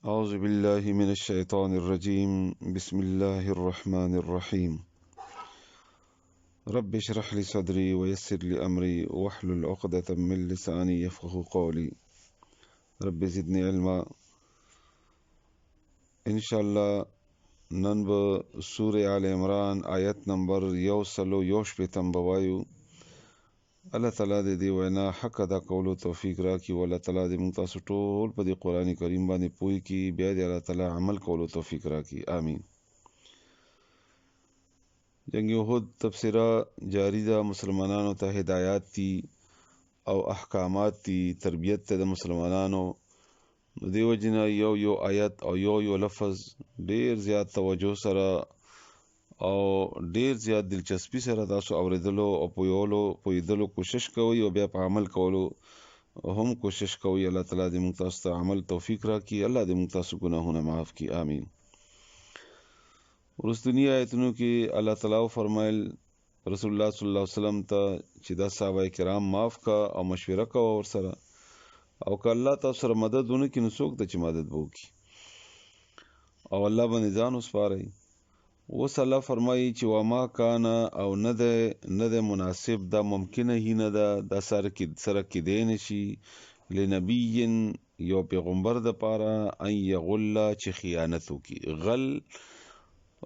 أعوذ بالله من الشيطان الرجيم. بسم الله الرحمن الرحيم. رب اشرح لي صدري ويسر لي أمري واحلل عقدة من لساني يفقه قولي. رب زدني علما. إن شاء الله نن به سورة آل عمران آیت نمبر 141 بوایو. الله تعالی دې وینا حق ادا کولو توفیق راکړي او الله تعالی دې موږ تاسو ټول په دې قرآن کریم باندې پوي کړي، بیا دې الله تعالی عمل کولو توفیق راکړي. آمین. جنگ احد تبصرہ جاری ده، مسلمانانو ته هدایات دي او احکامات دي، تربیت ته د مسلمانانو. دیو جنا یو آیت او یو لفظ ډیر زیات توجه سره او ډیر زیات دلچسپي سره تاسو اوریدلو او پویدلو کوشش کوئ او بیا په عمل کولو هم کوشش کوئ. الله تعالی دې موږ تاسو ته عمل توفیق راکړي. الله دې موږ تاسو ګناهونه معاف کړي. آمین. ورستنی آیتونو کې الله تعالی فرمایل رسول الله صلی الله علیه وسلم ته چې دا صحابه کرام معاف کا او مشوره کا ور سره، او که الله تاسو سره مدد ونه کړي نو څوک ته چې مدد وکړي او الله باندې ځان وسپارئ. اوس الله فرمایي چې وما کان او نه ده مناسب، دا ممکنه هی نه ده، دا سره کې دی نشي لنبی یو پیغمبر د پاره ان یغل چې خیانت وکړي. غل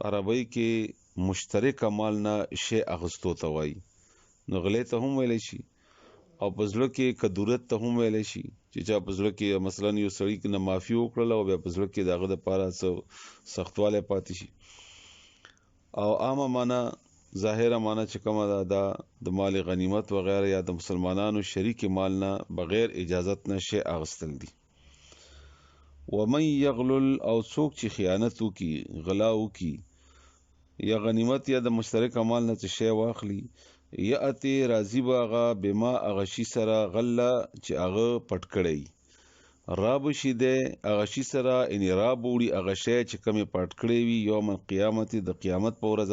عربی کې مشترک مال نه شی اغستو ته وایي، نو غلې ته هم ویل شي او پزړه کې کدورت ته هم ویل شي چې چا پزړه کې مثلا یو سړی کې نه معافي وکړل او بیا پزړه کې داغه د پاره سختواله پاتې شي. او عامه معنا ظاهره معنا چې کومه ده دا د مال غنیمت وغیرہ یا د مسلمانانو شریک مال نه بغیر اجازت نه شی اغستل دي. ومن یغلل او څوک چې خیانت وکي، غلا وکي یا غنیمت یا د مشترک مال نه څه شی واخلي، یاتی راضی باغه بما اغشی سره غلا چې هغه پټ کړی راب شي ده اغشی سره ان راب وړي اغشی چې کمی پټ کړی وي یوم القیامت د قیامت په ورځ،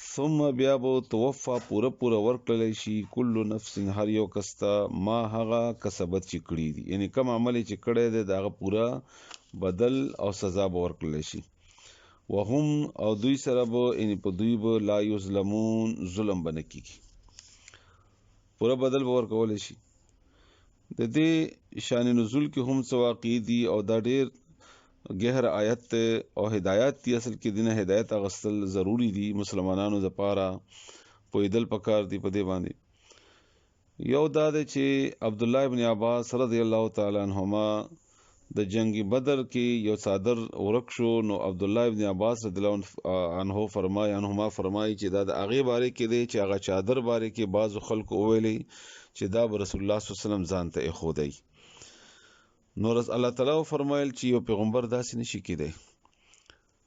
ثم بیا بو توفا پورا ورکړل شي کل نفس هر یو کستا ما هغه کسبت چې کړی دي، یعنی کم عمل چې کړی دی داغه پورا بدل او سزا به ورکړل شي. وهم او دوی سره به ان په دوی به لا یظلمون ظلم بنه کیږي، پورا بدل به ورکول شي. د دې شان نزول کې هم سواقی دي او دا ډېر گہر آیت او هدایت دی. اصل کې دینه هدایت اغستل ضروری دي مسلمانانو لپاره، پویدل پکار دی په دې باندې. یو دا ده چې عبد الله ابن عباس رضی الله تعالی عنهما د جنگ بدر کې یو صادر ورک شو، نو عبد الله ابن عباس رضی الله عنه فرمایي چې دا د هغه باره کې دی چې هغه چادر باره کې بعض خلکو ویلي چې دا رسول الله صلی الله علیه وسلم ځان ته خودای. نو الله تعالی فرمایل چې یو پیغمبر داسې نشي کېدی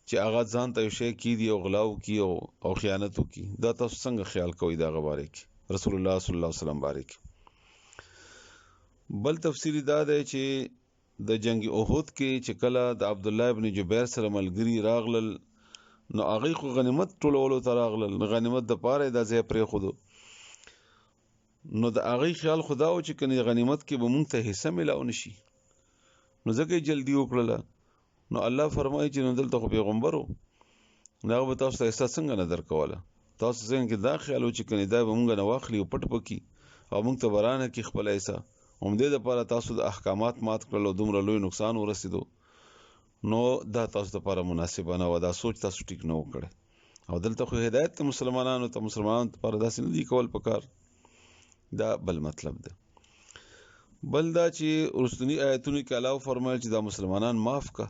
چې هغه ځان ته شی کیدی او غلاو کی او خیانت وکي. دا تاسو څنګه خیال کوئ دا غواره کې رسول الله صلی الله علیه وسلم بارک. بل تفسیری دا دی چې د جنگ احد کې چې کله د عبد الله ابن جبیر سره ملګری راغلل، نو هغه خو غنیمت ټولولو ته راغلل، غنیمت د پاره د ځای پرې خودو، نو د هغه خیال خدا او چې کني غنیمت کې به مونږ ته حصہ ملاو نشي، نو ځکه جلدی وکړه. نو الله فرمایي چې نو دلته خو پیغمبرو نو به تاسو ته حصہ څنګه نه درکوله، تاسو څنګه کې دا خیال و چې کني دا به مونږ نه واخلي او پټ پکی او مونږ ته ورانه کې خپل حصہ هم دې لپاره تاسو د احکامات مات کړل او دومره لوی نقصان ورسېدو، نو دا تاسو لپاره مناسب نه و، دا سوچ تاسو ټیک نه وکړي. او دلته خو هدایت مسلمانانو لپاره داسې نه دی کول پکار. دا بل مطلب ده. بل دا چې ورستنی آیتونو کې الله فرمایي چې دا مسلمانان معاف کا،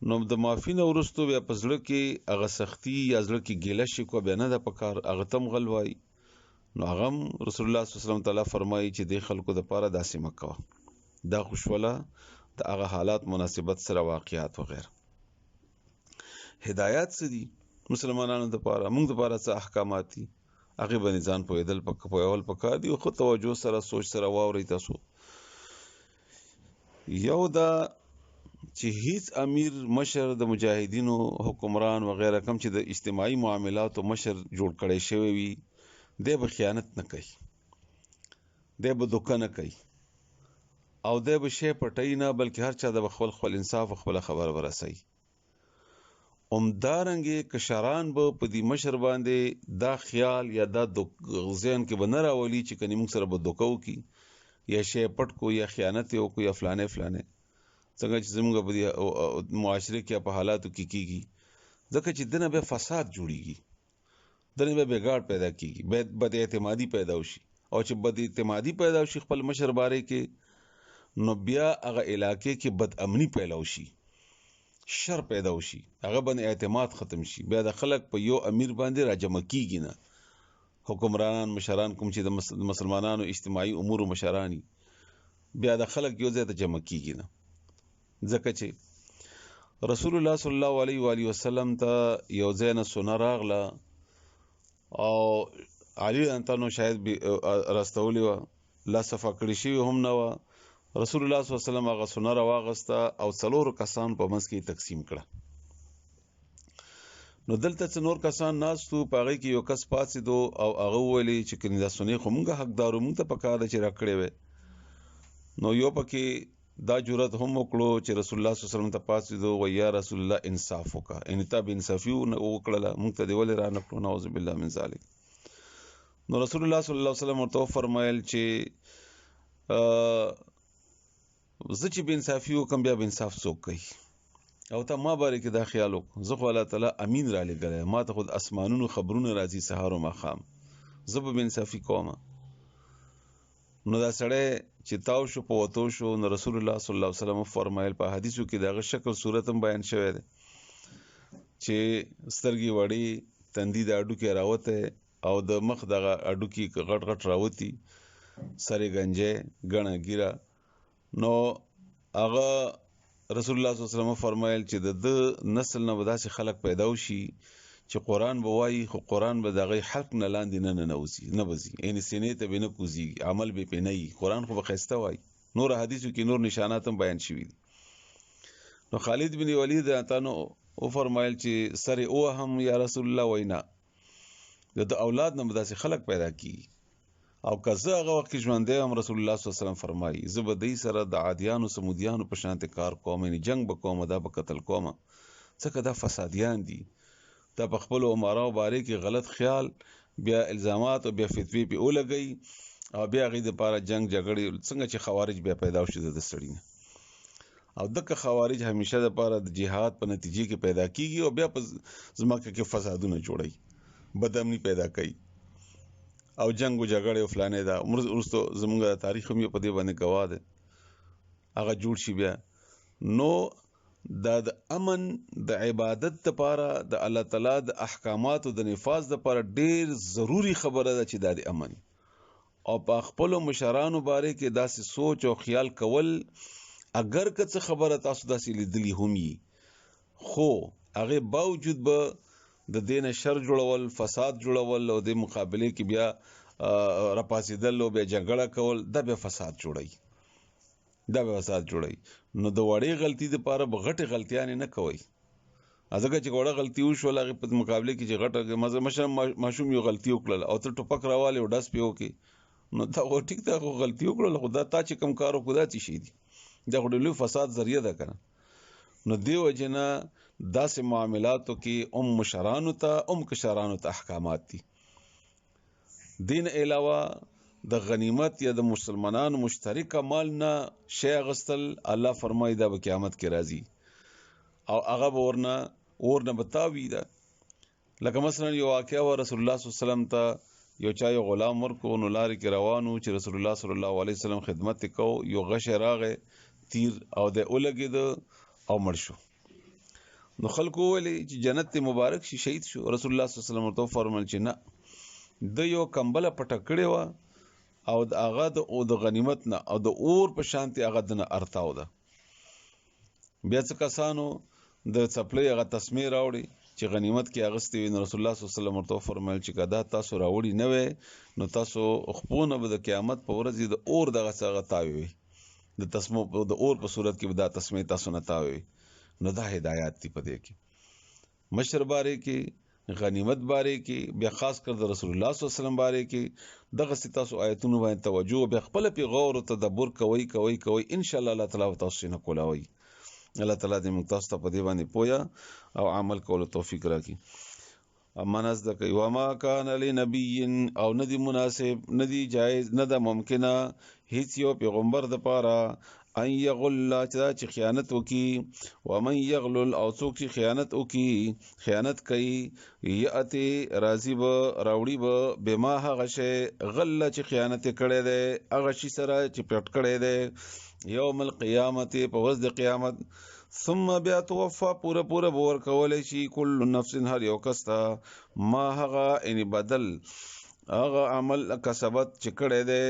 نو د معافی نه ورستو بیا پزړه کې هغه سختی یا ځړه کې ګیله شي کو بیا نه د پکار هغه تم غلوای. نو هغه رسول الله صلی الله علیه وسلم تعالی فرمایي چې د خلکو د پاره داسې مکوه، دا خوشوله د هغه حالات مناسبت سره واقعیات وغیرہ. هدایت څه دي مسلمانانو د پاره، موږ د پاره څه احکامات دي هغه باندې ځان پویدل پکول پکار دی، خو توجه سره سوچ سره واوري تاسو. یو دا چې هیڅ امیر مشر د مجاهدینو حکمران وغیرہ کم چې د اجتماعي معاملاتو مشر جوړ کړي شوی وي، دی به خیانت نه کوي، دی به دوکه نه کوي، او دی به شی پټی نه بلکې هر چا د خپل خپل انصاف او خپل خبر ورسي. همدارنګې کشران به په دې مشر باندې دا خیال یا دا ذهن کې به نه راولي چې کني موږ سره به دوکه وکړي یا شی پټ کو یا خیانت وکړو یا فلانه څنګه چې زموږ په معاشره کې په حالاتو کې کیږي، ځکه چې دنه به فساد جوړیږي، دنه به بګاړ پیدا کیږي، بد اعتمادي پیدا وشي، او چې بد اعتمادي پیدا وشي خپل مشر باره کې، نو بیا هغه علاقې کې بد امني پیدا وشي، شر پیدا وشي، هغه باندې اعتماد ختم شي، بیا د خلک په یو امیر باندې راجمع کیږي نه، حکمرانان مشران کوم چې د مسلمانانو اجتماعي امور مشرانی بیا د خلک یو ځای ته جمع کیږي نه، ځکه چې رسول الله صلی الله علیه و آله وسلم ته یو ځای نه سونه راغله او علي انتانو شاید راستولې وه، لا صفا کړې شوې هم نه وه. رسول الله صلی الله علیه وسلم هغه سونه راواغسته او 4 کسان په منځ کې تقسیم کړه. نو دلته څه نور کسان ناستو، په هغې کې یو کس پاڅېدو او هغه وویلې چې کنې دا سونې خو مونږ حقدارو، مونږ ته پکار ده چې راکړې وی. نو یو پکې دا جرأت هم وکړو چې رسول الله صلی الله علیه وسلم ته پاڅېدو، وایي یا رسول الله انصاف وکړه، یعنې تا بې انصافي وکړله، مونږ ته دې ولې را نه کړو، نعوذ بالله من ذلک. نو رسول الله صلی الله علیه وسلم ورته وفرمایل چې زه چې بې انصافي وکړم بیا بې انصاف څوک کوي، او ته ما باره کې دا خیال وکړو، زه خو الله تعالی امین را لېږلی، ما ته خو د اسمانونو خبرونه راځي سهار و ماښام، زه به بې انصافي کوم. نو دا سړی چې تاو شو په وتو شو، نو رسول الله صلی الله علیه وسلم فرمایل، په حدیثو کې دغه شکل صورت هم بیان شوی دی چې سترګې وړې، تندي د هډوکي راوتی او د مخ دغه هډوکي غټ غټ راوتي، سرې گنجی ګڼه ګیره. نو هغه رسول الله صلی الله علیه وسلم فرمایل چې د نسل نه به داسې خلک پیدا وشي چې قرآن به وایي خو قرآن به د هغې حلق نه لاندې نه ننوځي، نه بځي، یعنې سینې ته به نه کوزېږي، عمل به پرې نه وي، قرآن خو به ښایسته وایي. نور حدیثو کې نور نشانات هم بیان شوي دي. نو خالد بن ولید تانو وفرمایل چې سرې ووهم یا رسول الله، وایي نه، د اولاد نه به داسې خلک پیدا کیږي، او که زه هغه وخت کې ژوندی هم رسول الله صلی الله علیه وسلم فرمایي زه به دوی سره د عادیانو سمودیانو په شانتې کار کوم، یعنې جنګ به کوم، دا به قتل کوم، ځکه دا فسادیان دي، دا په خپلو امراو باره کې غلط خیال، بیا الزامات او بیا فتوی پې ولګوي او بیا هغې دپاره جنګ جګړې، څنګه چې خوارج بیا پیدا شي د سړي نه، او دغه خوارج همیشه دپاره د جهاد په نتیجې کې پیدا کیږي او بیا په ځمکه کې فسادونه جوړوي، بدامني پیدا کوي او جنگ و جګړې او فلانې دا وروسته زموږ تاریخ هم په دې باندې ګواه دی، هغه جوړ شي بیا. نو دا د امن د عبادت دپاره د الله تعالی د احکاماتو د نفاذ دپاره ډېر ضروري خبره ده چې دا د امن، او په خپلو مشرانو باره کې داسې سوچ او خیال کول، اگر که څه خبره تاسو داسې لیدلي هم وي، خو هغې باوجود به د دې نه شر جوړول، فساد جوړول او د مقابلې کې بیا راپاڅېدل او بیا جګړه کول، دا بیا فساد جوړوي، دا به فساد جوړوي. نو د وړې غلطي دپاره به غټې غلطیانې نه کوئ، ځکه چې وړه غلطي وشول هغې په مقابلې کې چې غټه مشر ماشوم یو غلطي وکړله او ته ټوپک راوالې او ډس پې وکړې، نو دا خو ټیک ده، خو غلطي وکړله، خو دا تا چې کوم کار وکړو دا څه شي دي، دا خو ډېر لوی فساد ذریعه ده که نه. نو دې وجې نه داسې معاملاتو کې مشرانو ته کشرانو ته احکامات دي. دین علاوه د غنیمت یا د مسلمانانو مشترکه مال نه شی اخیستل، الله فرمایي دا به قیامت کې راځي او هغه به ورنه به تاوي ده. لکه مثلا یو واقعه و، رسول الله صلی الله علیه وسلم ته یو چا یو غلام ورکو، نو لارې کې روانو چې رسول الله صلی الله علیه وسلم خدمت یې کو، یو غشی راغی تیر او د ولګېده او مړ شو. نو خلکو وویلې چې جنت ته مبارک شي، شهید شو. رسول الله صلی الله علیه وسلم ورته وفرمایل چې نه، د یو کمبله پټه کړې وه او هغه د غنیمت نه او د اور په شانتې هغه دنه ارتاو ده. بیا څه کسانو د څپلۍ هغه تسمې راوړې چې غنیمت کې اخیستې وي، نو رسول الله صلی الله علیه وسلم ورته وفرمایل چې که دا تاسو راوړي نه وی، نو تاسو خپونه به د قیامت په ورځ د اور دغه څه هغه تاوې وي، د تسمو د اور په صورت کې به دا تسمې تاسو نه تاوې وي. نو دا هدایات دي په دې کې. مشر باره کې غنیمت باره کې بیا خاص کر د رسول الله صلی الله علیه وسلم باره کې دغه تاسو آیتونو باندې توجه بیا خپل په غور او تدبر کوي ان شاء الله الله تعالی تاسو نه کولاوي. الله تعالی دې موږ تاسو ته په دې باندې پویا او عمل کولو توفیق راکړي. امانز د کوي وما کان لنبی او ندی مناسب ندی جایز نه د ممکنه هیڅ یو پیغمبر د پاره ان یغل چې خیانت وکي ومن یغلل او څوک چې خیانت کوي یاتی راضی به راوړي به بما هغه شی غل چې خیانت کړي ده هغه شی سره چې پټ کړي ده یوم القیامت په ورځ د قیامت ثم بیا توفا پورا بور کولای شي کل نفس هر یو کس ته ما هغه ان بدل هغه عمل کسبت چې کړي ده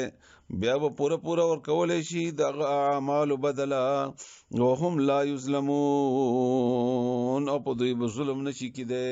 بیا به پورا ور کولای شي د اعمال بدلا وهم لا یظلمون او په دوی به ظلم نشي کېده.